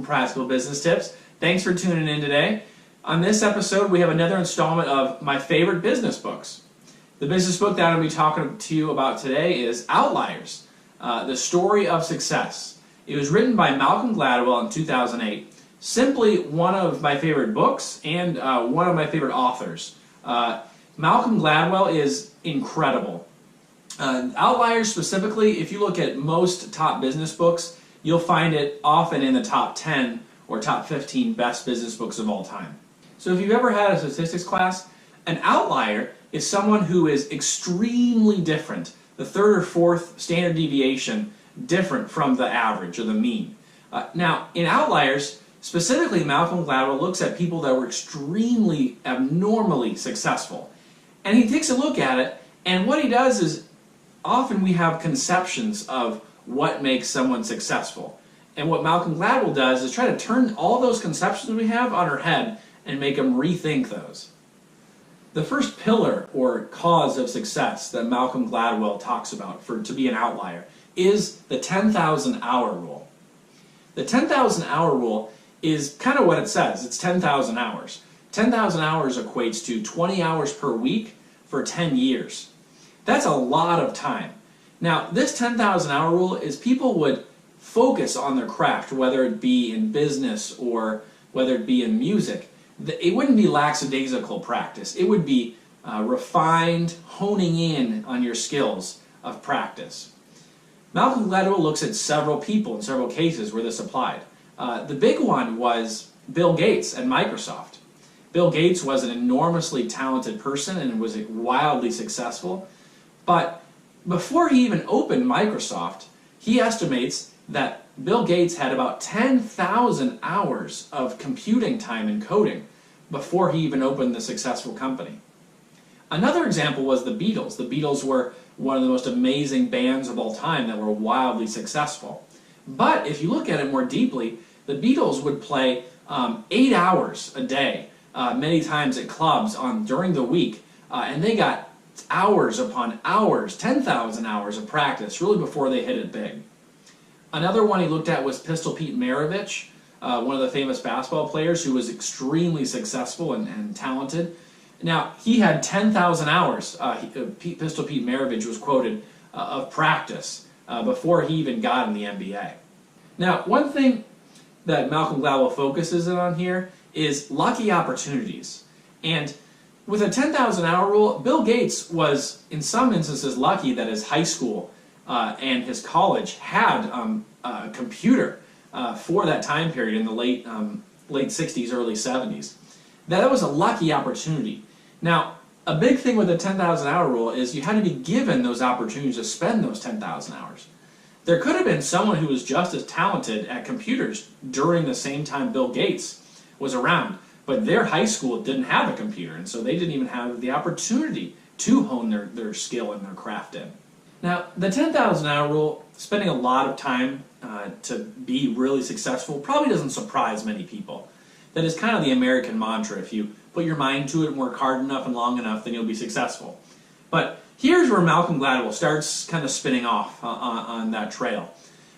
Practical Business Tips. Thanks for tuning in today. On this episode, we have another installment of my favorite business books. The business book that I'm going to be talking to you about today is Outliers, The Story of Success. It was written by Malcom Gladwell in 2008. Simply one of my favorite books and one of my favorite authors. Malcom Gladwell is incredible. Outliers specifically, if you look at most top business books, you'll find it often in the top 10 or top 15 best business books of all time. So if you've ever had a statistics class, an outlier is someone who is extremely different, the third or fourth standard deviation different from the average or the mean. Now, in Outliers, specifically Malcom Gladwell looks at people that were extremely abnormally successful. And he takes a look at it, and what he does is often we have conceptions of what makes someone successful. And what Malcom Gladwell does is try to turn all those conceptions we have on our head and make them rethink those. The first pillar or cause of success that Malcom Gladwell talks about to be an outlier is the 10,000 hour rule. The 10,000 hour rule is kind of what it says. It's 10,000 hours. 10,000 hours equates to 20 hours per week for 10 years. That's a lot of time. Now, this 10,000 hour rule is people would focus on their craft, whether it be in business or whether it be in music. It wouldn't be lackadaisical practice. It would be refined, honing in on your skills of practice. Malcom Gladwell looks at several people in several cases where this applied. The big one was Bill Gates at Microsoft. Bill Gates was an enormously talented person and was wildly successful. But before he even opened Microsoft, he estimates that Bill Gates had about 10,000 hours of computing time and coding before he even opened the successful company. Another example was the Beatles. The Beatles were one of the most amazing bands of all time that were wildly successful. But if you look at it more deeply, the Beatles would play 8 hours a day, many times at clubs during the week, and they got hours upon hours, 10,000 hours of practice, really before they hit it big. Another one he looked at was Pistol Pete Maravich, one of the famous basketball players who was extremely successful and talented. Now, he had 10,000 hours, Pistol Pete Maravich was quoted, of practice before he even got in the NBA. Now, one thing that Malcom Gladwell focuses on here is lucky opportunities. And with a 10,000 hour rule, Bill Gates was, in some instances, lucky that his high school and his college had a computer for that time period in the late 60s, early 70s. That was a lucky opportunity. Now, a big thing with the 10,000 hour rule is you had to be given those opportunities to spend those 10,000 hours. There could have been someone who was just as talented at computers during the same time Bill Gates was around, but their high school didn't have a computer, and so they didn't even have the opportunity to hone their skill and their craft in. Now, the 10,000 hour rule, spending a lot of time to be really successful, probably doesn't surprise many people. That is kind of the American mantra. If you put your mind to it and work hard enough and long enough, then you'll be successful. But here's where Malcom Gladwell starts kind of spinning off on that trail.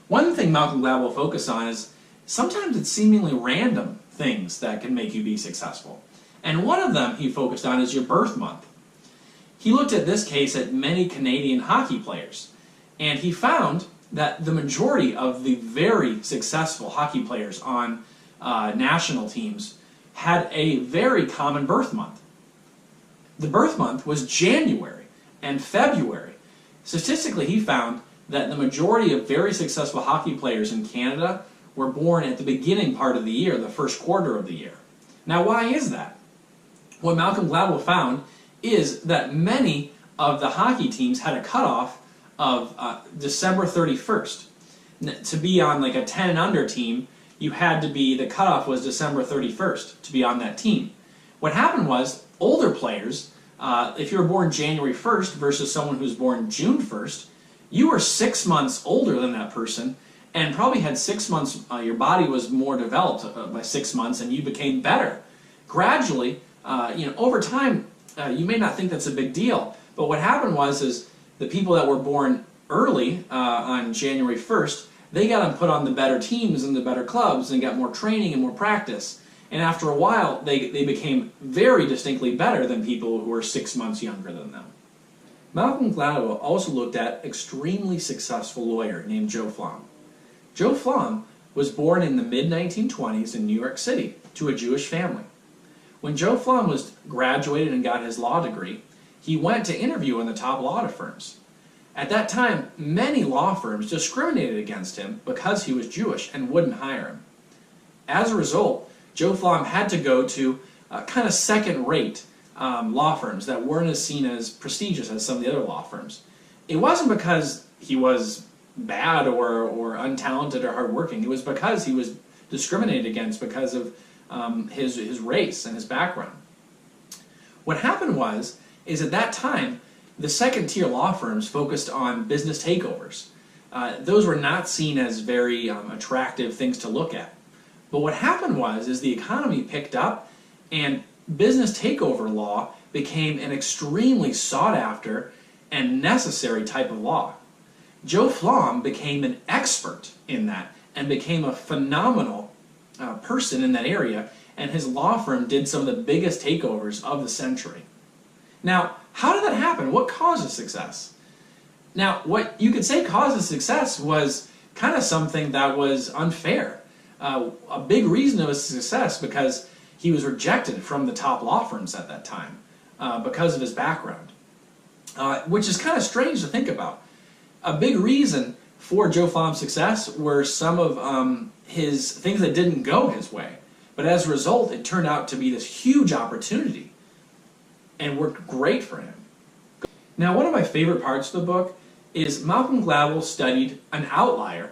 One thing Malcom Gladwell focuses on is sometimes it's seemingly random things that can make you be successful. And one of them he focused on is your birth month. He looked at this case at many Canadian hockey players, and he found that the majority of the very successful hockey players on national teams had a very common birth month. The birth month was January and February. Statistically, he found that the majority of very successful hockey players in Canada were born at the beginning part of the year, the first quarter of the year. Now, why is that? What Malcom Gladwell found is that many of the hockey teams had a cutoff of December 31st. To be on like a 10 and under team, you had to be, the cutoff was December 31st to be on that team. What happened was, older players, if you were born January 1st versus someone who was born June 1st, you were 6 months older than that person and probably had 6 months, your body was more developed by 6 months and you became better. Gradually, over time, you may not think that's a big deal, but what happened was the people that were born early on January 1st, they got them put on the better teams and the better clubs and got more training and more practice. And after a while, they became very distinctly better than people who were 6 months younger than them. Malcom Gladwell also looked at an extremely successful lawyer named Joe Flom. Joe Flom was born in the mid-1920s in New York City to a Jewish family. When Joe Flom was graduated and got his law degree, he went to interview in the top law firms. At that time, many law firms discriminated against him because he was Jewish and wouldn't hire him. As a result, Joe Flom had to go to kind of second-rate law firms that weren't as seen as prestigious as some of the other law firms. It wasn't because he was bad or untalented or hardworking. It was because he was discriminated against because of his race and his background. What happened is at that time, the second-tier law firms focused on business takeovers. Those were not seen as very attractive things to look at. But what happened is the economy picked up and business takeover law became an extremely sought-after and necessary type of law. Joe Flom became an expert in that and became a phenomenal person in that area, and his law firm did some of the biggest takeovers of the century. Now, how did that happen? What caused his success? Now, what you could say caused his success was kind of something that was unfair. A big reason of his success because he was rejected from the top law firms at that time because of his background, which is kind of strange to think about. A big reason for Joe Flom's success were some of his things that didn't go his way, but as a result, it turned out to be this huge opportunity and worked great for him. Now, one of my favorite parts of the book is Malcom Gladwell studied an outlier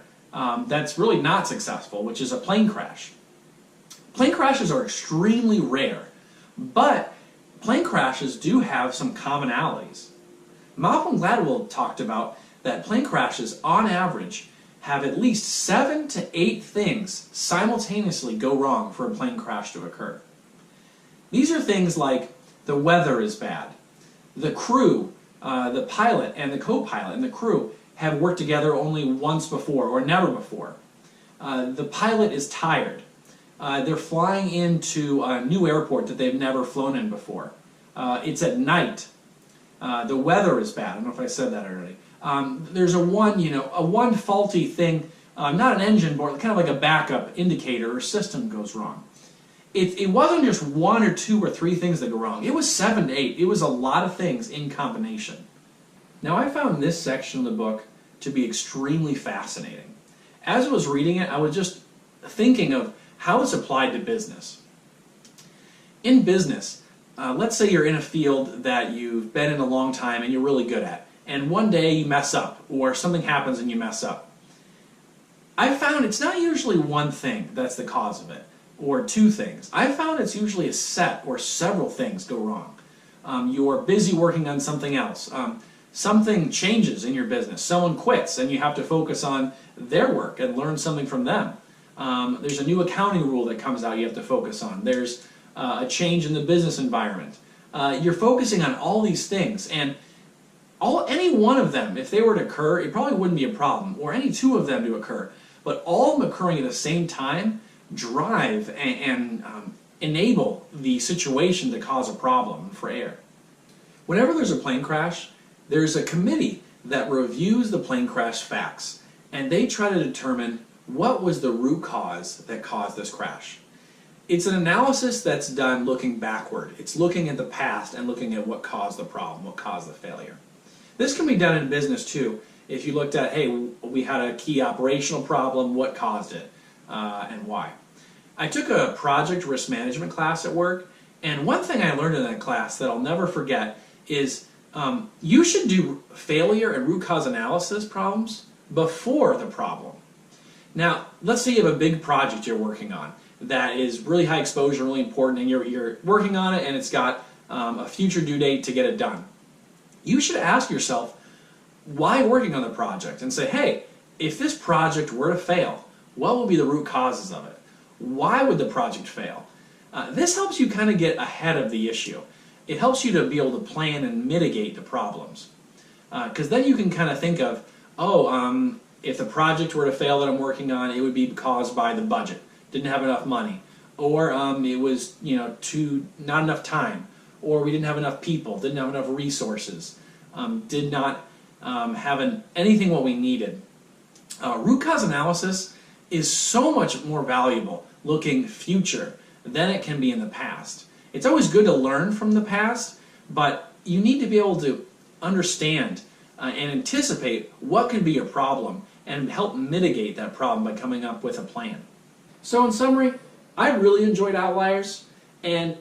that's really not successful, which is a plane crash. Plane crashes are extremely rare, but plane crashes do have some commonalities. Malcom Gladwell talked about that plane crashes, on average, have at least 7 to 8 things simultaneously go wrong for a plane crash to occur. These are things like the weather is bad, the crew, the pilot and the co-pilot and the crew have worked together only once before or never before. The pilot is tired. They're flying into a new airport that they've never flown in before. It's at night. The weather is bad. I don't know if I said that already. There's a one faulty thing, not an engine board, kind of like a backup indicator or system goes wrong. It wasn't just 1 or 2 or 3 things that go wrong. It was 7 to 8. It was a lot of things in combination. Now, I found this section of the book to be extremely fascinating. As I was reading it, I was just thinking of how it's applied to business. In business, let's say you're in a field that you've been in a long time and you're really good at, and one day you mess up, or something happens and you mess up. I've found it's not usually one thing that's the cause of it, or 2 things. I've found it's usually a set or several things go wrong. You're busy working on something else. Something changes in your business. Someone quits and you have to focus on their work and learn something from them. There's a new accounting rule that comes out you have to focus on. There's a change in the business environment. You're focusing on all these things, and any one of them, if they were to occur, it probably wouldn't be a problem, or any 2 of them to occur. But all of them occurring at the same time drive and enable the situation to cause a problem for air. Whenever there's a plane crash, there's a committee that reviews the plane crash facts, and they try to determine what was the root cause that caused this crash. It's an analysis that's done looking backward. It's looking at the past and looking at what caused the problem, what caused the failure. This can be done in business too. If you looked at, hey, we had a key operational problem, what caused it, and why. I took a project risk management class at work, and one thing I learned in that class that I'll never forget is you should do failure and root cause analysis problems before the problem. Now, let's say you have a big project you're working on that is really high exposure, really important, and you're working on it and it's got a future due date to get it done. You should ask yourself, why working on the project? And say, hey, if this project were to fail, what would be the root causes of it? Why would the project fail? This helps you kind of get ahead of the issue. It helps you to be able to plan and mitigate the problems. Because then you can kind of think of, if the project were to fail that I'm working on, it would be caused by the budget. Didn't have enough money, or it was not enough time, or we didn't have enough people, didn't have enough resources, did not have anything what we needed. Root cause analysis is so much more valuable looking future than it can be in the past. It's always good to learn from the past, but you need to be able to understand and anticipate what can be a problem and help mitigate that problem by coming up with a plan. So in summary, I really enjoyed Outliers, and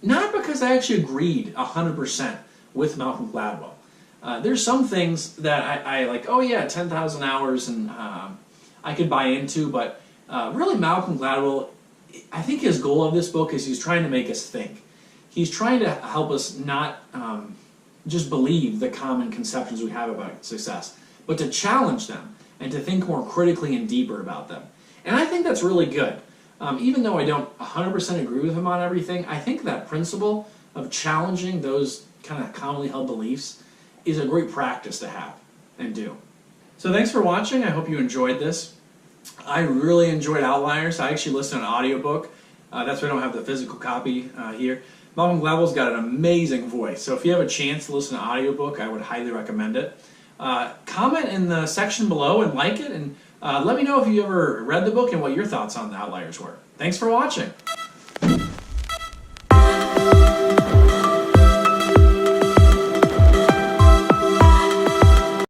not because I actually agreed 100% with Malcom Gladwell. There's some things that I like, oh yeah, 10,000 hours, and I could buy into, but really Malcom Gladwell, I think his goal of this book is he's trying to make us think. He's trying to help us not just believe the common conceptions we have about success, but to challenge them and to think more critically and deeper about them. And I think that's really good. Even though I don't 100% agree with him on everything, I think that principle of challenging those kind of commonly held beliefs is a great practice to have and do. So thanks for watching. I hope you enjoyed this. I really enjoyed Outliers. I actually listened to an audiobook. That's why I don't have the physical copy here. Malcom Gladwell's got an amazing voice, so if you have a chance to listen to an audiobook, I would highly recommend it. Comment in the section below and like it, and let me know if you ever read the book and what your thoughts on the Outliers were. Thanks for watching.